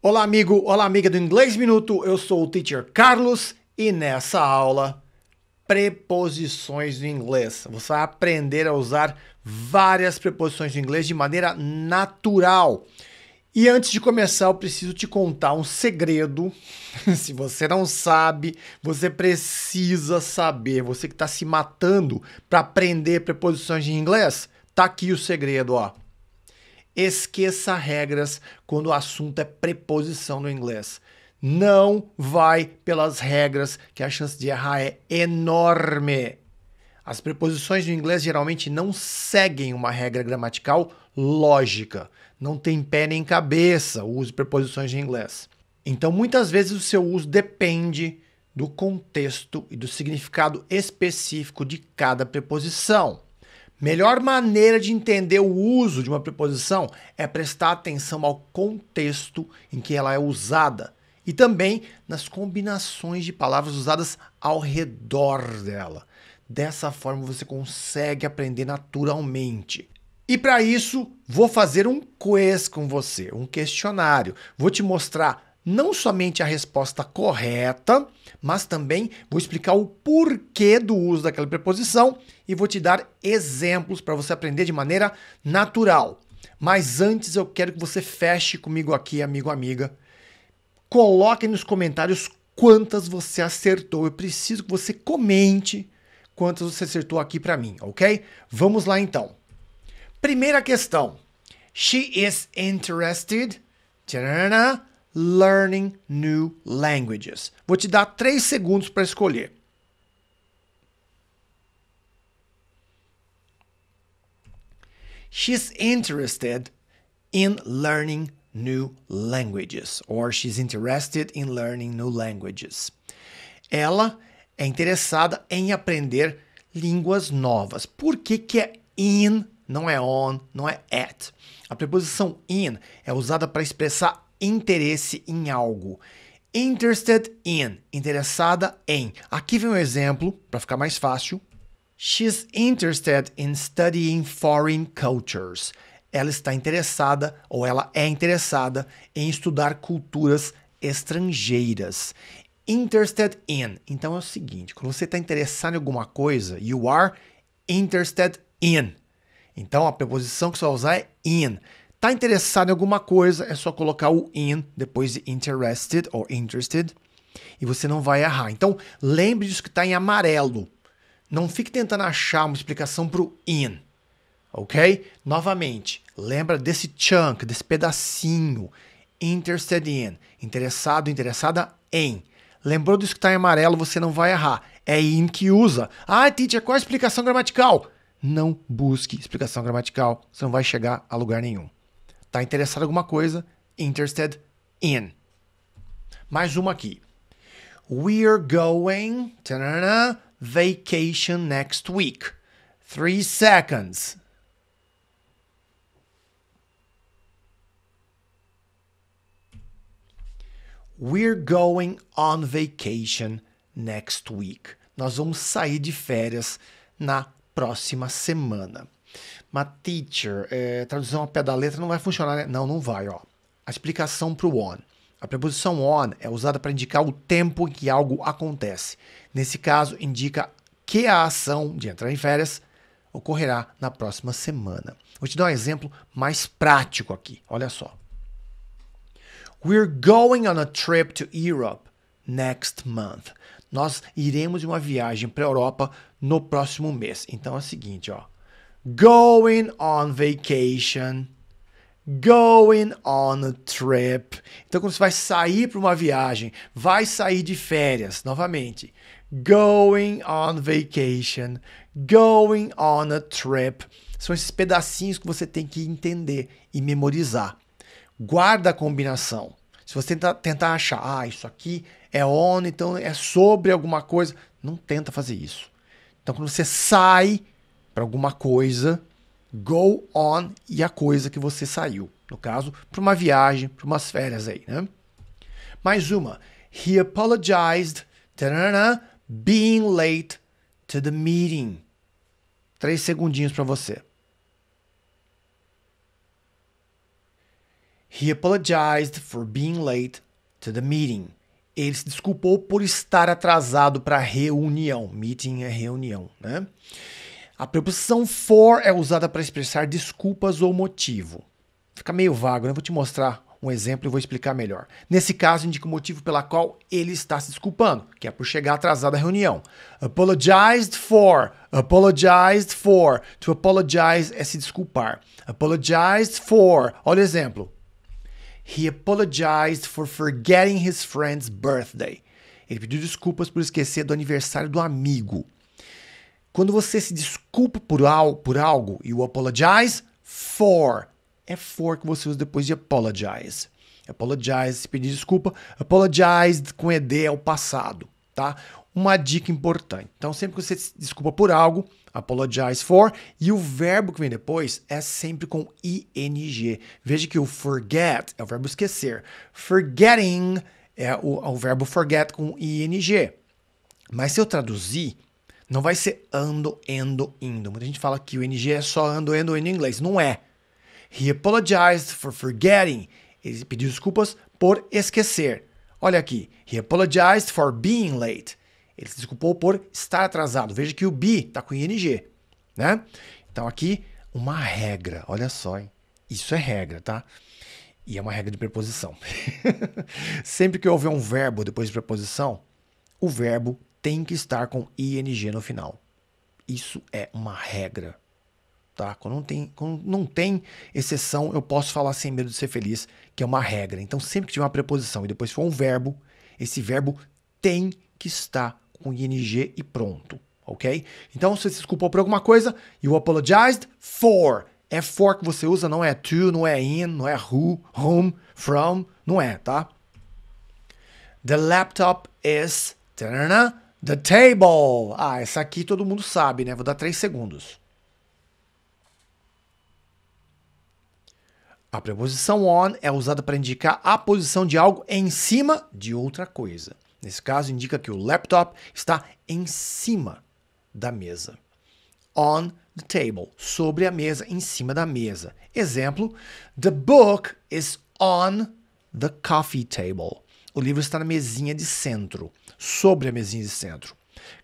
Olá, amigo, olá, amiga do Inglês Minuto. Eu sou o Teacher Carlos e nessa aula, preposições do inglês. Você vai aprender a usar várias preposições do inglês de maneira natural. E antes de começar, eu preciso te contar um segredo. Se você não sabe, você precisa saber. Você que está se matando para aprender preposições de inglês, tá aqui o segredo, ó. Esqueça regras quando o assunto é preposição no inglês. Não vai pelas regras, que a chance de errar é enorme. As preposições no inglês geralmente não seguem uma regra gramatical lógica. Não tem pé nem cabeça o uso de preposições em inglês. Então, muitas vezes o seu uso depende do contexto e do significado específico de cada preposição. Melhor maneira de entender o uso de uma preposição é prestar atenção ao contexto em que ela é usada e também nas combinações de palavras usadas ao redor dela. Dessa forma você consegue aprender naturalmente. E para isso, vou fazer um quiz com você, um questionário. Vou te mostrar não somente a resposta correta, mas também vou explicar o porquê do uso daquela preposição e vou te dar exemplos para você aprender de maneira natural. Mas antes eu quero que você feche comigo aqui, amigo, amiga. Coloque nos comentários quantas você acertou. Eu preciso que você comente quantas você acertou aqui para mim, ok? Vamos lá então. Primeira questão. She is interested learning new languages. Vou te dar 3 segundos para escolher. She's interested in learning new languages. Or she's interested in learning new languages. Ela é interessada em aprender línguas novas. Por que que é in, não é on, não é at? A preposição in é usada para expressar interesse em algo. Interested in, interessada em. Aqui vem um exemplo, para ficar mais fácil. She's interested in studying foreign cultures. Ela está interessada, ou ela é interessada, em estudar culturas estrangeiras. Interested in. Então é o seguinte, quando você está interessado em alguma coisa, you are interested in. Então a preposição que você vai usar é in. Está interessado em alguma coisa, é só colocar o in depois de interested ou interested e você não vai errar. Então lembre disso que está em amarelo. Não fique tentando achar uma explicação para o in, ok? Novamente, lembra desse chunk, desse pedacinho. Interested in, interessado, interessada em. Lembrou disso que está em amarelo, você não vai errar. É in que usa. Ah, teacher, qual a explicação gramatical? Não busque explicação gramatical, você não vai chegar a lugar nenhum. Está interessado em alguma coisa? Interested in. Mais uma aqui. We're going vacation next week. 3 seconds. We're going on vacation next week. Nós vamos sair de férias na próxima semana. Mas, teacher, tradução ao pé da letra não vai funcionar, né? Não, não vai, ó. A explicação para o on. A preposição on é usada para indicar o tempo em que algo acontece. Nesse caso, indica que a ação de entrar em férias ocorrerá na próxima semana. Vou te dar um exemplo mais prático aqui. Olha só. We're going on a trip to Europe next month. Nós iremos em uma viagem para a Europa no próximo mês. Então é o seguinte, ó. Going on vacation. Going on a trip. Então, quando você vai sair para uma viagem, vai sair de férias, novamente. Going on vacation. Going on a trip. São esses pedacinhos que você tem que entender e memorizar. Guarda a combinação. Se você tentar achar, isso aqui é on, então é sobre alguma coisa, não tenta fazer isso. Então, quando você sai para alguma coisa, go on e a coisa que você saiu. No caso, para uma viagem, para umas férias aí, né? Mais uma. He apologized, being late to the meeting. 3 segundinhos para você. He apologized for being late to the meeting. Ele se desculpou por estar atrasado para a reunião. Meeting é reunião, né? A preposição for é usada para expressar desculpas ou motivo. Fica meio vago, né? Vou te mostrar um exemplo e vou explicar melhor. Nesse caso, indica o motivo pela qual ele está se desculpando, que é por chegar atrasado à reunião. Apologized for. Apologized for. To apologize é se desculpar. Apologized for. Olha o exemplo. He apologized for forgetting his friend's birthday. Ele pediu desculpas por esquecer do aniversário do amigo. Quando você se desculpa por algo, you apologize for. É for que você usa depois de apologize. Apologize, se pedir desculpa. Apologized com ED é o passado, tá? Uma dica importante. Então, sempre que você se desculpa por algo, apologize for, e o verbo que vem depois é sempre com ing. Veja que o forget é o verbo esquecer. Forgetting é o verbo forget com ing. Mas se eu traduzir, não vai ser ando, endo, indo. Muita gente fala que o ing é só ando, endo, indo em inglês. Não é. He apologized for forgetting. Ele pediu desculpas por esquecer. Olha aqui. He apologized for being late. Ele se desculpou por estar atrasado. Veja que o be está com ing, né? Então aqui, uma regra. Olha só, hein? Isso é regra, tá? E é uma regra de preposição. Sempre que houver um verbo depois de preposição, o verbo tem que estar com ing no final. Isso é uma regra, tá? Quando não tem exceção, eu posso falar sem medo de ser feliz, que é uma regra. Então, sempre que tiver uma preposição e depois for um verbo, esse verbo tem que estar com ing e pronto, ok? Então, se você se desculpou por alguma coisa, you apologized for. É for que você usa, não é to, não é in, não é who, whom, from, não é, tá? The laptop is the table. Ah, essa aqui todo mundo sabe, né? Vou dar 3 segundos. A preposição on é usada para indicar a posição de algo em cima de outra coisa. Nesse caso, indica que o laptop está em cima da mesa. On the table, sobre a mesa, em cima da mesa. Exemplo, the book is on the coffee table. O livro está na mesinha de centro, sobre a mesinha de centro.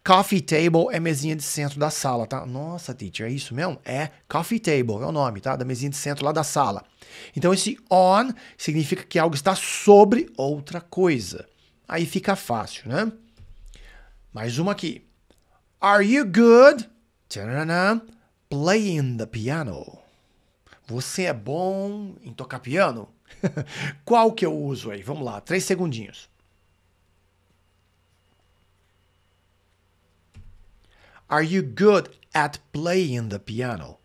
Coffee table é mesinha de centro da sala, tá? Nossa, teacher, é isso mesmo? É coffee table, é o nome, tá? Da mesinha de centro lá da sala. Então, esse on significa que algo está sobre outra coisa. Aí fica fácil, né? Mais uma aqui. Are you good? Playing the piano. Você é bom em tocar piano? Qual que eu uso aí? Vamos lá, 3 segundinhos. Are you good at playing the piano?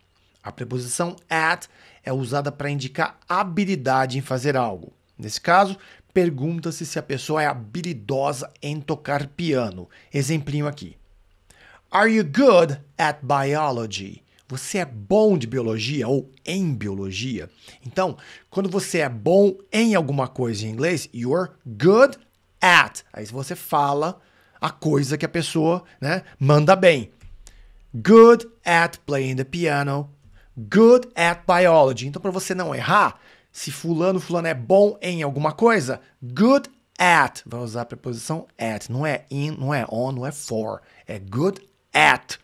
A preposição at é usada para indicar habilidade em fazer algo. Nesse caso, pergunta-se se a pessoa é habilidosa em tocar piano. Exemplinho aqui. Are you good at biology? Você é bom de biologia ou em biologia? Então, quando você é bom em alguma coisa em inglês, you're good at. Aí você fala a coisa que a pessoa, né, manda bem. Good at playing the piano. Good at biology. Então, para você não errar, se fulano é bom em alguma coisa, good at. Vai usar a preposição at. Não é in, não é on, não é for. É good at.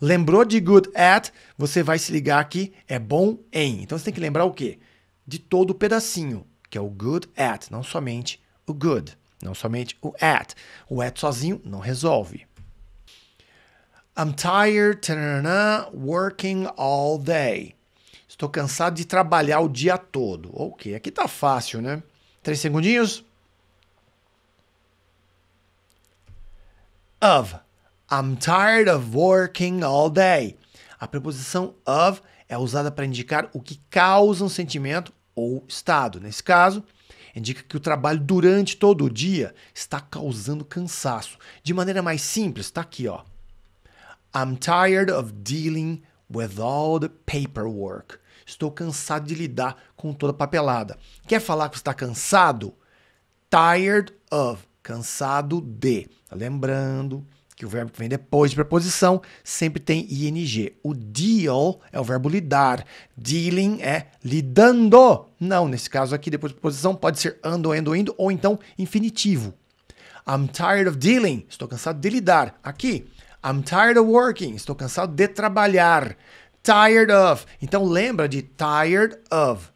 Lembrou de good at, você vai se ligar aqui, é bom em. Então, você tem que lembrar o quê? De todo o pedacinho, que é o good at, não somente o good, não somente o at. O at sozinho não resolve. I'm tired, working all day. Estou cansado de trabalhar o dia todo. Ok, aqui tá fácil, né? 3 segundinhos. Of. I'm tired of working all day. A preposição of é usada para indicar o que causa um sentimento ou estado. Nesse caso, indica que o trabalho durante todo o dia está causando cansaço. De maneira mais simples, está aqui, ó. I'm tired of dealing with all the paperwork. Estou cansado de lidar com toda a papelada. Quer falar que está cansado? Tired of. Cansado de. Lembrando que o verbo que vem depois de preposição sempre tem ing. O deal é o verbo lidar. Dealing é lidando. Não, nesse caso aqui, depois de preposição, pode ser ando, indo, ou então infinitivo. I'm tired of dealing. Estou cansado de lidar. Aqui, I'm tired of working. Estou cansado de trabalhar. Tired of. Então lembra de tired of.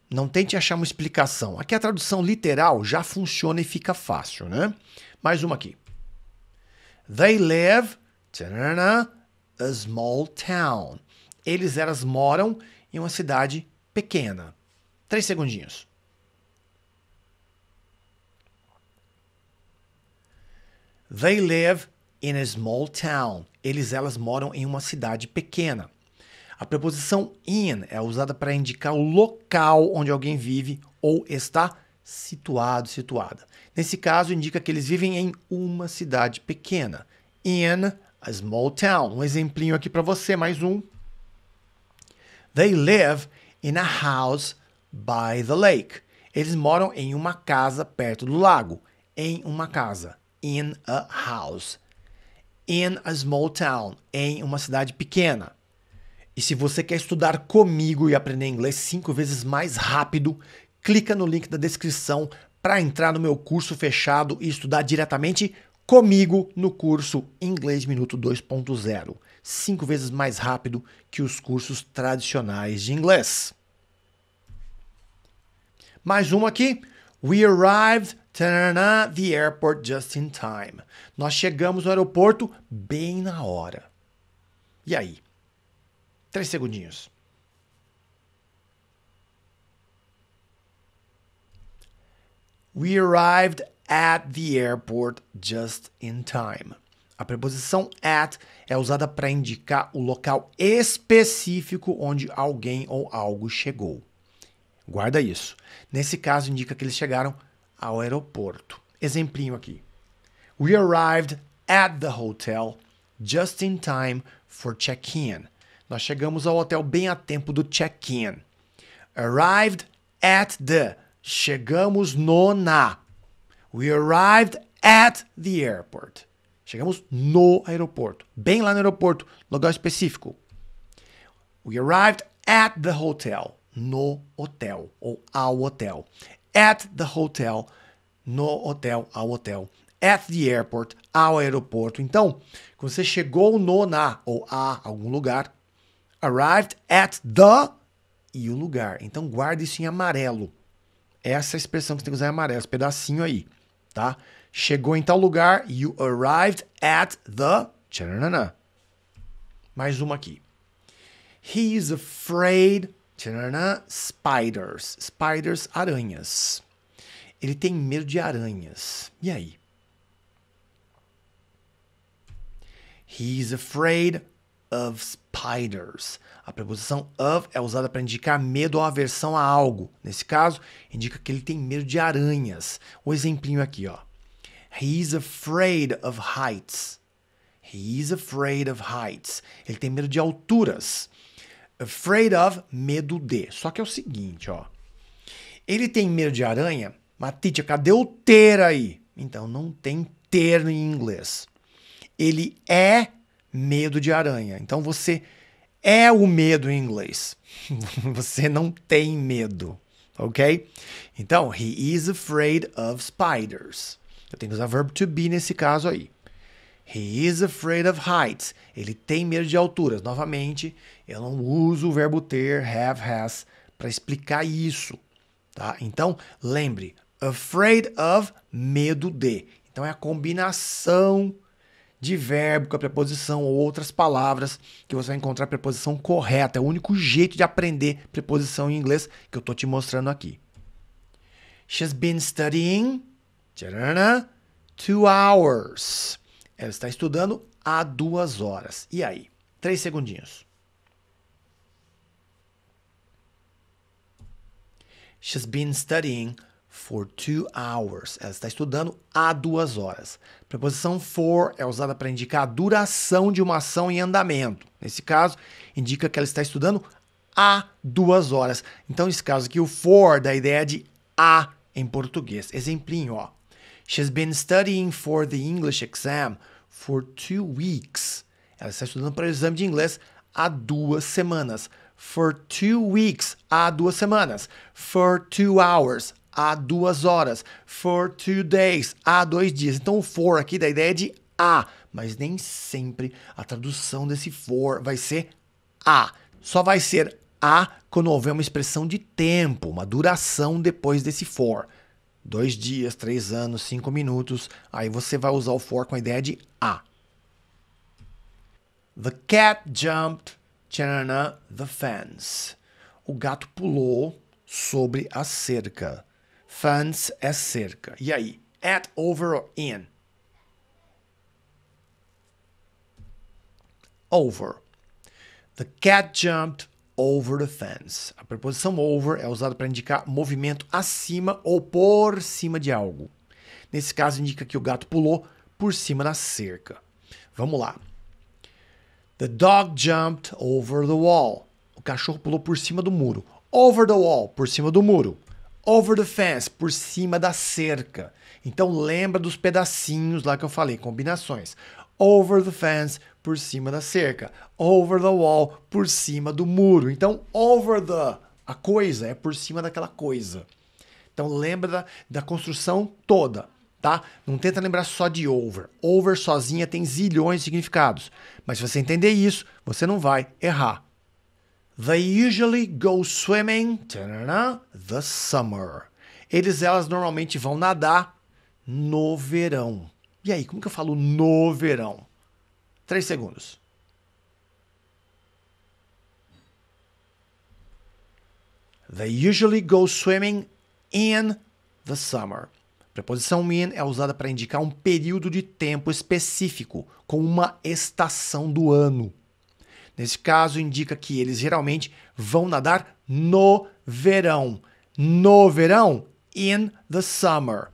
Não tente achar uma explicação. Aqui a tradução literal já funciona e fica fácil, né? Mais uma aqui. They live a small town. Elas moram em uma cidade pequena. 3 segundinhos. They live in a small town. Elas moram em uma cidade pequena. A preposição in é usada para indicar o local onde alguém vive ou está situado, situada. Nesse caso, indica que eles vivem em uma cidade pequena. In a small town. Um exemplinho aqui para você, mais um. They live in a house by the lake. Eles moram em uma casa perto do lago. Em uma casa. In a house. In a small town. Em uma cidade pequena. E se você quer estudar comigo e aprender inglês 5 vezes mais rápido, clica no link da descrição para entrar no meu curso fechado e estudar diretamente comigo no curso Inglês Minuto 2.0. 5 vezes mais rápido que os cursos tradicionais de inglês. Mais uma aqui. We arrived at the airport just in time. Nós chegamos no aeroporto bem na hora. E aí? 3 segundinhos. We arrived at the airport just in time. A preposição at é usada para indicar o local específico onde alguém ou algo chegou. Guarda isso. Nesse caso, indica que eles chegaram ao aeroporto. Exemplinho aqui. We arrived at the hotel just in time for check-in. Nós chegamos ao hotel bem a tempo do check-in. Arrived at the. Chegamos no na. We arrived at the airport. Chegamos no aeroporto. Bem lá no aeroporto. Lugar específico. We arrived at the hotel. No hotel. Ou ao hotel. At the hotel. No hotel. Ao hotel. At the airport. Ao aeroporto. Então, quando você chegou no na ou a algum lugar, arrived at the e o lugar. Então, guarde isso em amarelo. Essa é a expressão que você tem que usar em amarelo, esse pedacinho aí, tá? Chegou em tal lugar, you arrived at the... Tchananã. Mais uma aqui. He is afraid... Tchananã, spiders. Spiders, aranhas. Ele tem medo de aranhas. E aí? He is afraid of spiders. A preposição of é usada para indicar medo ou aversão a algo. Nesse caso, indica que ele tem medo de aranhas. O exemplinho aqui, ó. He is afraid of heights. He is afraid of heights. Ele tem medo de alturas. Afraid of, medo de. Só que é o seguinte, ó. Ele tem medo de aranha, mas, teacher, cadê o ter aí? Então, não tem ter em inglês. Ele é medo de aranha. Então, você é o medo em inglês. Você não tem medo, ok? Então, he is afraid of spiders. Eu tenho que usar verbo to be nesse caso aí. He is afraid of heights. Ele tem medo de alturas. Novamente, eu não uso o verbo ter, have, has, para explicar isso, tá? Então, lembre, afraid of, medo de. Então, é a combinação de verbo com a preposição ou outras palavras que você vai encontrar a preposição correta. É o único jeito de aprender preposição em inglês que eu estou te mostrando aqui. She's been studying 2 hours. Ela está estudando há 2 horas. E aí? 3 segundinhos. She's been studying for 2 hours. Ela está estudando há 2 horas. A preposição for é usada para indicar a duração de uma ação em andamento. Nesse caso, indica que ela está estudando há 2 horas. Então, nesse caso aqui, o for dá a ideia de há em português. Exemplinho, ó. She's been studying for the English exam for 2 weeks. Ela está estudando para o exame de inglês há 2 semanas. For 2 weeks, há 2 semanas. For 2 hours, há 2 horas. For 2 days, há 2 dias. Então o for aqui da ideia é de há, mas nem sempre a tradução desse for vai ser há. Só vai ser há quando houver uma expressão de tempo, uma duração depois desse for. 2 dias, 3 anos, 5 minutos. Aí você vai usar o for com a ideia de há. The cat jumped the fence. O gato pulou sobre a cerca. Fence é cerca. E aí? At, over ou in? Over. The cat jumped over the fence. A preposição over é usada para indicar movimento acima ou por cima de algo. Nesse caso, indica que o gato pulou por cima da cerca. Vamos lá. The dog jumped over the wall. O cachorro pulou por cima do muro. Over the wall, por cima do muro. Over the fence, por cima da cerca. Então lembra dos pedacinhos lá que eu falei, combinações. Over the fence, por cima da cerca. Over the wall, por cima do muro. Então over the, a coisa, é por cima daquela coisa. Então lembra da construção toda. Tá? Não tenta lembrar só de over. Over sozinha tem zilhões de significados. Mas se você entender isso, você não vai errar. They usually go swimming the summer. Elas normalmente vão nadar no verão. E aí, como que eu falo no verão? 3 segundos. They usually go swimming in the summer. A preposição in é usada para indicar um período de tempo específico, com uma estação do ano. Nesse caso, indica que eles geralmente vão nadar no verão. No verão, in the summer.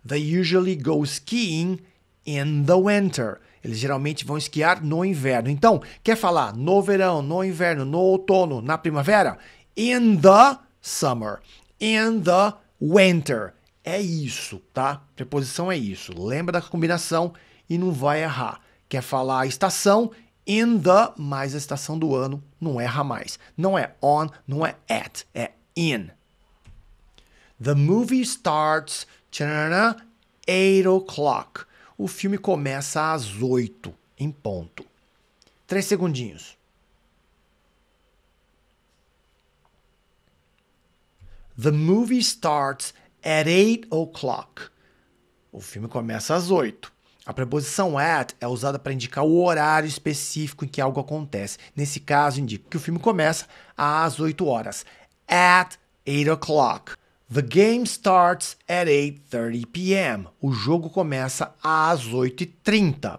They usually go skiing in the winter. Eles geralmente vão esquiar no inverno. Então, quer falar no verão, no inverno, no outono, na primavera? In the summer. In the winter. É isso, tá? Preposição é isso. Lembra da combinação e não vai errar. Quer falar a estação? In the, mais a estação do ano, não erra mais. Não é on, não é at, é in. The movie starts 8 o'clock. O filme começa às 8, em ponto. 3 segundinhos. The movie starts at 8 o'clock. O filme começa às 8. A preposição at é usada para indicar o horário específico em que algo acontece. Nesse caso, indica que o filme começa às 8 horas. At 8 o'clock. The game starts at 8:30 p.m. O jogo começa às 8h30.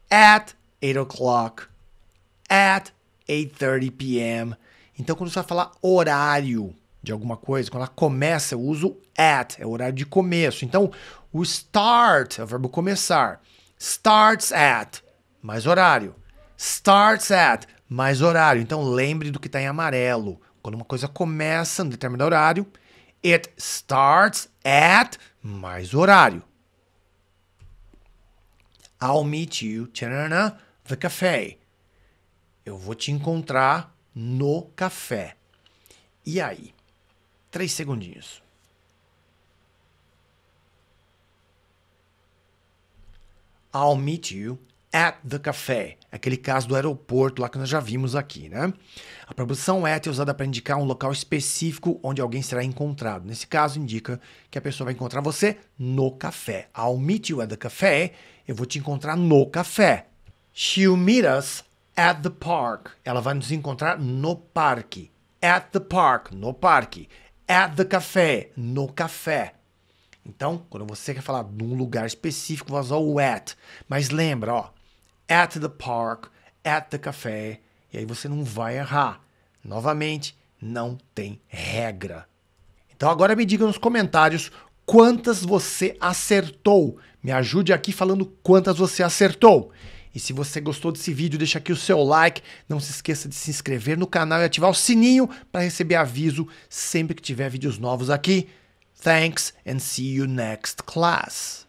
At 8 o'clock. At 8:30 p.m. Então, quando você vai falar horário de alguma coisa, quando ela começa, eu uso at, é o horário de começo. Então, o start é o verbo começar. Starts at, mais horário. Starts at, mais horário. Então, lembre do que está em amarelo. Quando uma coisa começa em determinado horário, it starts at, mais horário. I'll meet you, the café. Eu vou te encontrar no café. E aí? 3 segundinhos. I'll meet you at the café. Aquele caso do aeroporto lá que nós já vimos aqui, né? A preposição at é usada para indicar um local específico onde alguém será encontrado. Nesse caso, indica que a pessoa vai encontrar você no café. I'll meet you at the café. Eu vou te encontrar no café. She'll meet us at the park. Ela vai nos encontrar no parque. At the park, no parque. At the café, no café. Então, quando você quer falar de um lugar específico, vai usar o at. Mas lembra, ó, at the park, at the café, e aí você não vai errar. Novamente, não tem regra. Então agora me diga nos comentários quantas você acertou. Me ajude aqui falando quantas você acertou. E se você gostou desse vídeo, deixa aqui o seu like. Não se esqueça de se inscrever no canal e ativar o sininho para receber aviso sempre que tiver vídeos novos aqui. Thanks and see you next class.